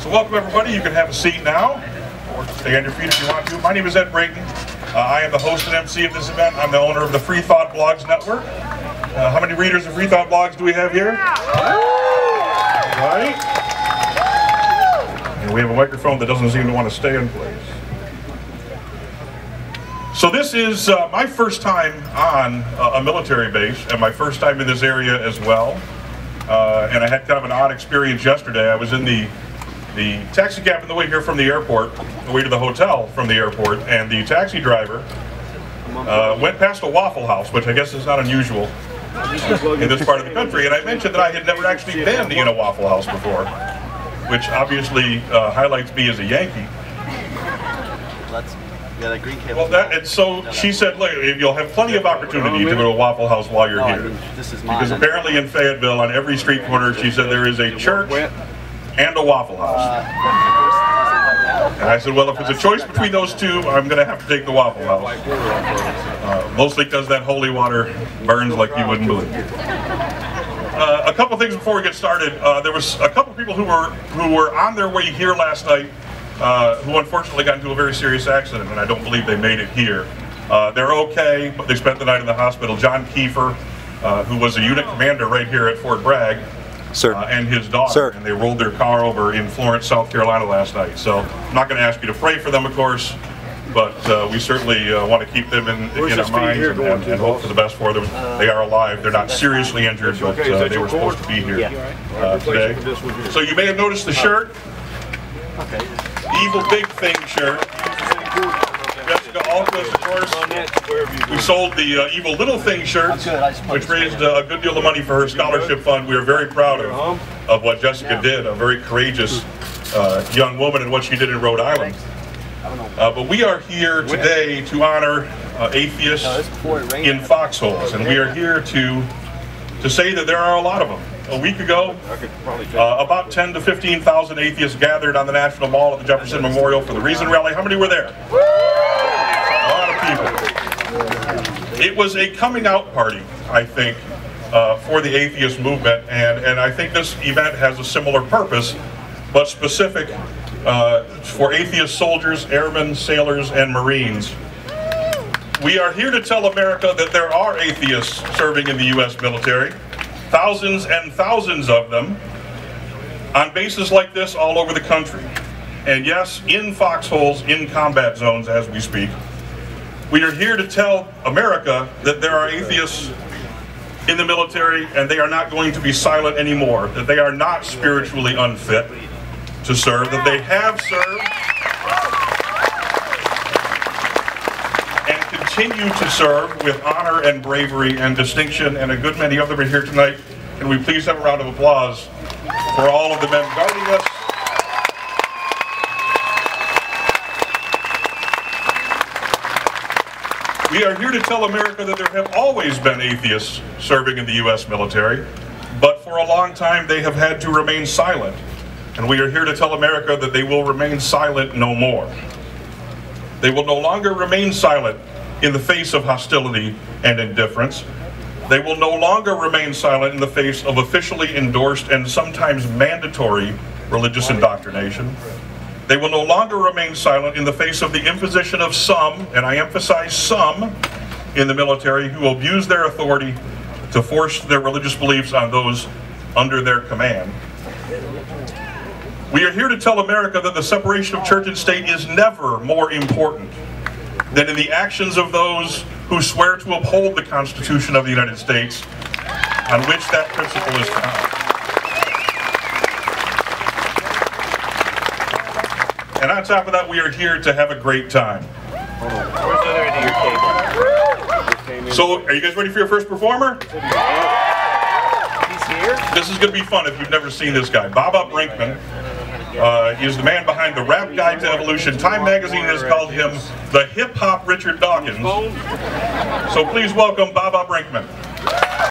So welcome everybody. You can have a seat now, or stay on your feet if you want to. My name is Ed Brayton. I am the host and MC of this event. I'm the owner of the Free Thought Blogs Network. How many readers of Free Thought Blogs do we have here? Right. And we have a microphone that doesn't seem to want to stay in place. So this is my first time on a military base, and my first time in this area as well. And I had kind of an odd experience yesterday. I was in the taxi cab on the way here from the airport, the way to the hotel from the airport, and the taxi driver went past a Waffle House, which I guess is not unusual in this part of the country. And I mentioned that I had never actually been in a Waffle House before, which obviously highlights me as a Yankee. Yeah, that green cable. Well, and so she said, look, you'll have plenty of opportunity to go to a Waffle House while you're here. This is mine. Because apparently in Fayetteville, on every street corner, she said there is a church and a Waffle House. And I said, well, if it's a choice between those two, I'm going to have to take the Waffle House. Mostly because that holy water burns like you wouldn't believe. A couple things before we get started. There was a couple people who were on their way here last night who unfortunately got into a very serious accident, and I don't believe they made it here. They're okay, but they spent the night in the hospital. John Kiefer, who was a unit commander right here at Fort Bragg, and his daughter, and they rolled their car over in Florence, South Carolina last night. So I'm not going to ask you to pray for them, of course, but we certainly want to keep them in our minds and hope for the best for them. They are alive. They're not seriously injured, but they were supposed to be here today. So you may have noticed the shirt. Evil Big Thing shirt. Jessica Alquist, of course. We sold the Evil Little Thing shirts, which raised a good deal of money for her scholarship fund. We are very proud of what Jessica did, a very courageous young woman, and what she did in Rhode Island. But we are here today to honor atheists in foxholes, and we are here to say that there are a lot of them. A week ago, about 10 to 15,000 atheists gathered on the National Mall at the Jefferson Memorial for the Reason Rally. How many were there? A lot of people. It was a coming out party, I think, for the atheist movement, and I think this event has a similar purpose, but specific for atheist soldiers, airmen, sailors, and Marines. We are here to tell America that there are atheists serving in the U.S. military. Thousands and thousands of them on bases like this all over the country. And yes, in foxholes, in combat zones as we speak. We are here to tell America that there are atheists in the military, and they are not going to be silent anymore, that they are not spiritually unfit to serve, that they have served and continue to serve with honor and bravery and distinction, and a good many of them are here tonight. And we please have a round of applause for all of the men guarding us. We are here to tell America that there have always been atheists serving in the U.S. military, but for a long time they have had to remain silent. And we are here to tell America that they will remain silent no more. They will no longer remain silent in the face of hostility and indifference. They will no longer remain silent in the face of officially endorsed and sometimes mandatory religious indoctrination. They will no longer remain silent in the face of the imposition of some, and I emphasize some, in the military who abuse their authority to force their religious beliefs on those under their command. We are here to tell America that the separation of church and state is never more important than in the actions of those who swear to uphold the Constitution of the United States, on which that principle is founded. And on top of that, we are here to have a great time. So, are you guys ready for your first performer? He's here? This is going to be fun if you've never seen this guy. Baba Brinkman. He is the man behind the Rap Guide to Evolution. Time magazine has called him the hip-hop Richard Dawkins. So please welcome Baba Brinkman.